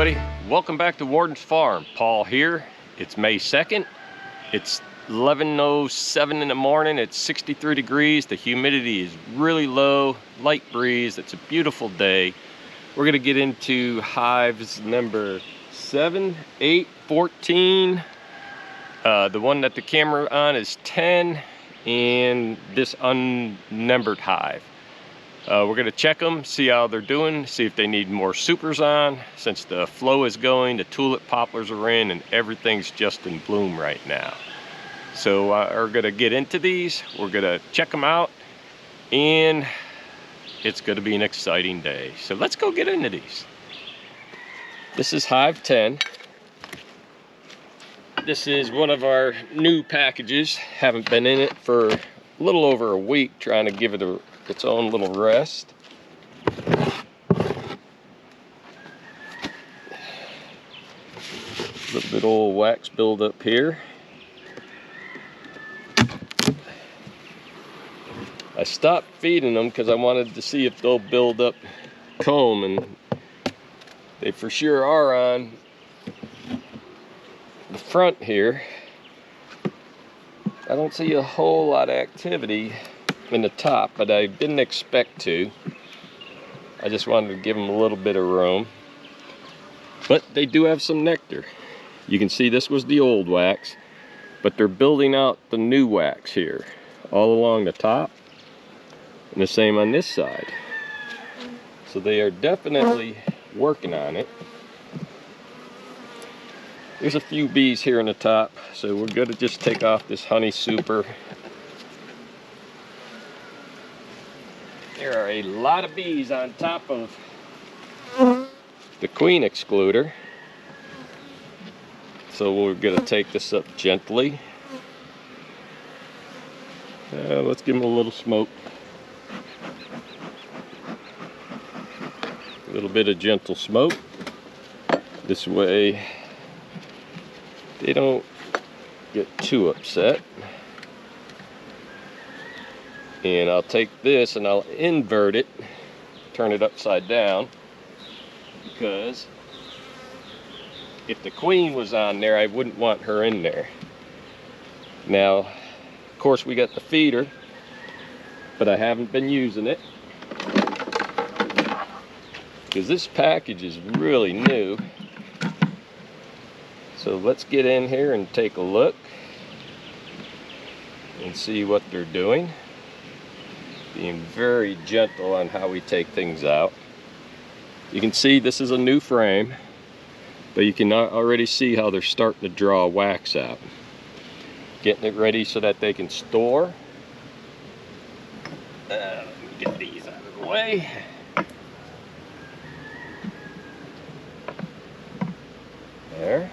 everybody, welcome back to Warden's Farm. Paul here. It's May 2nd. It's 11:07 in the morning. It's 63 degrees. The humidity is really low, light breeze. It's a beautiful day. We're going to get into hives number 7, 8, 14. The one that the camera on is 10, and this unnumbered hive. We're going to check them, see how they're doing, see if they need more supers on, since the flow is going, the tulip poplars are in, and everything's just in bloom right now. So we're going to get into these, we're going to check them out, and it's going to be an exciting day. So let's go get into these. This is Hive 10. This is one of our new packages. Haven't been in it for a little over a week, trying to give it its own little rest. A little bit old wax buildup here. I stopped feeding them because I wanted to see if they'll build up comb, and they for sure are on the front here. I don't see a whole lot of activity in the top, but I didn't expect to. I just wanted to give them a little bit of room. But they do have some nectar. You can see this was the old wax, but they're building out the new wax here, all along the top, and the same on this side. So they are definitely working on it. There's a few bees here in the top, so we're going to just take off this honey super. There are a lot of bees on top of the queen excluder. So we're going to take this up gently. Let's give them a little smoke. A little bit of gentle smoke. This way they don't get too upset. And I'll take this and I'll invert it, turn it upside down, because if the queen was on there, I wouldn't want her in there. Now, of course, we got the feeder, but I haven't been using it because this package is really new. So let's get in here and take a look and see what they're doing. Being very gentle on how we take things out. You can see this is a new frame, but you can already see how they're starting to draw wax out. Getting it ready so that they can store. Let me get these out of the way. There.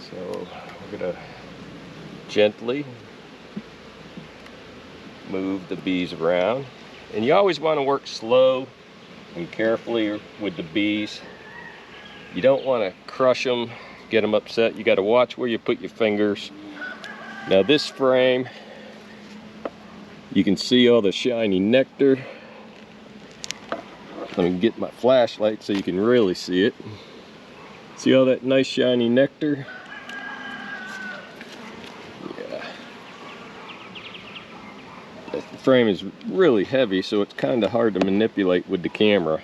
So we're gonna gently move the bees around, and you always want to work slow and carefully with the bees. You don't want to crush them, get them upset. You got to watch where you put your fingers. Now this frame, you can see all the shiny nectar. Let me get my flashlight so you can really see it. See all that nice shiny nectar? The frame is really heavy, so it's kind of hard to manipulate with the camera.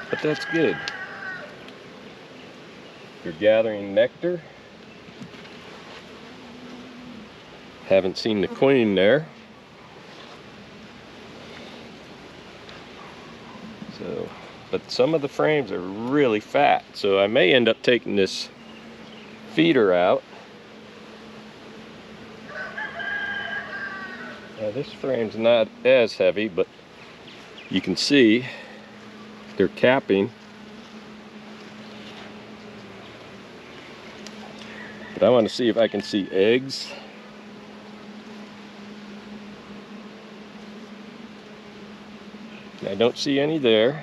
But that's good. You're gathering nectar. Haven't seen the queen there. So, but some of the frames are really fat, so I may end up taking this feeder out. Now this frame's not as heavy, but you can see they're capping. But I want to see if I can see eggs. I don't see any there.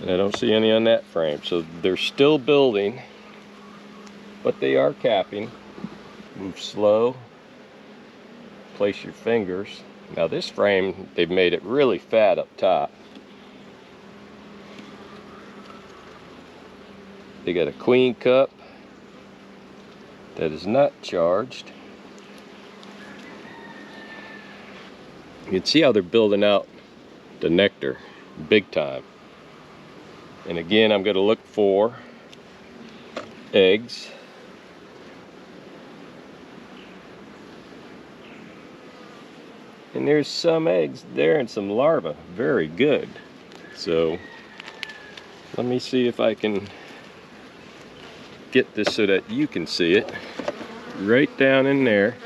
And I don't see any on that frame. So they're still building, but they are capping. Move slow. Place your fingers. Now this frame, they've made it really fat up top. They got a queen cup that is not charged. You can see how they're building out the nectar big time. And again, I'm going to look for eggs. And there's some eggs there and some larvae. Very good. So let me see if I can get this so that you can see it. Right down in there,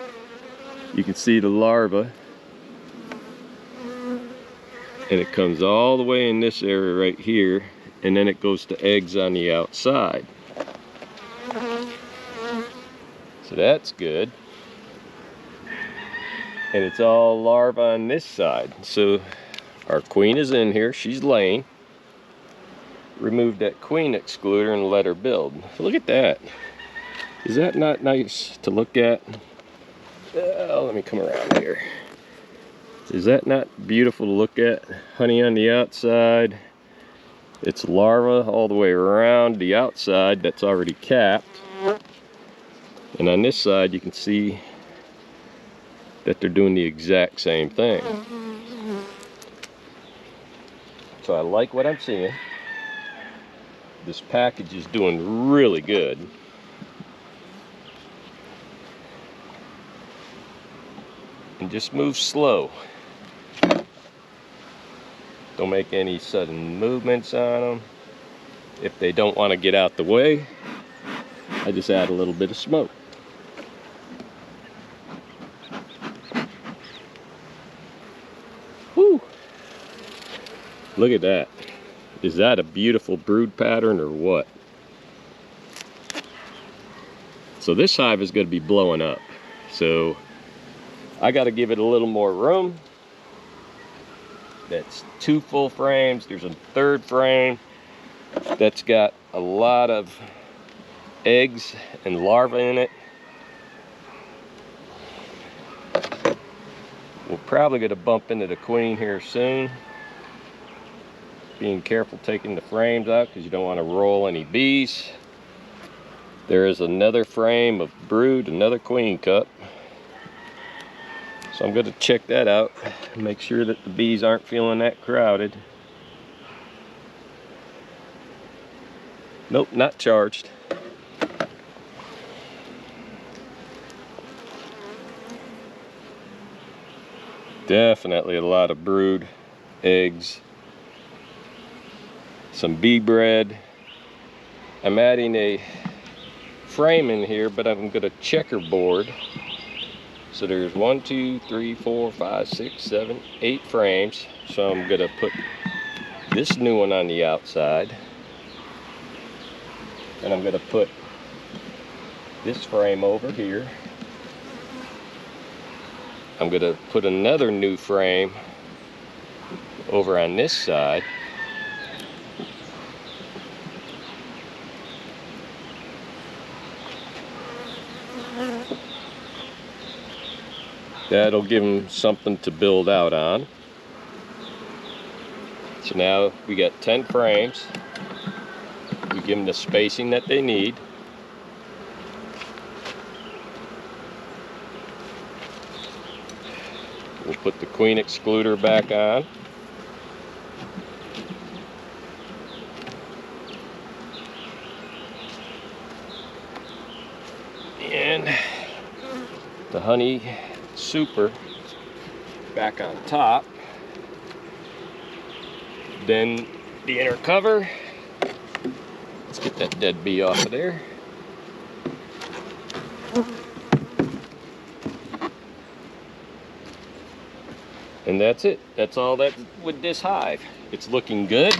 you can see the larva. And it comes all the way in this area right here, and then it goes to eggs on the outside. So that's good. And it's all larvae on this side. So our queen is in here, she's laying. Remove that queen excluder and let her build. Look at that. Is that not nice to look at? Let me come around here. Is that not beautiful to look at? Honey on the outside. It's larva all the way around the outside that's already capped. And on this side you can see that they're doing the exact same thing. So I like what I'm seeing. This package is doing really good. And just move slow. Don't make any sudden movements on them. If they don't want to get out the way, I just add a little bit of smoke. Whew. Look at that. Is that a beautiful brood pattern or what? So this hive is going to be blowing up. So I got to give it a little more room. That's 2 full frames. There's a 3rd frame that's got a lot of eggs and larvae in it. We're probably going to bump into the queen here soon. Being careful taking the frames out because you don't want to roll any bees. There is another frame of brood, another queen cup. So I'm going to check that out and make sure that the bees aren't feeling that crowded. Nope, not charged. Definitely a lot of brood, eggs, some bee bread. I'm adding a frame in here, but I'm going to checkerboard. So there's 1, 2, 3, 4, 5, 6, 7, 8 frames. So I'm going to put this new one on the outside. And I'm going to put this frame over here. I'm going to put another new frame over on this side. That'll give them something to build out on. So now we got 10 frames. We give them the spacing that they need. We'll put the queen excluder back on. And the honey super back on top. Then the inner cover. Let's get that dead bee off of there. And that's it. That's all that with this hive. It's looking good.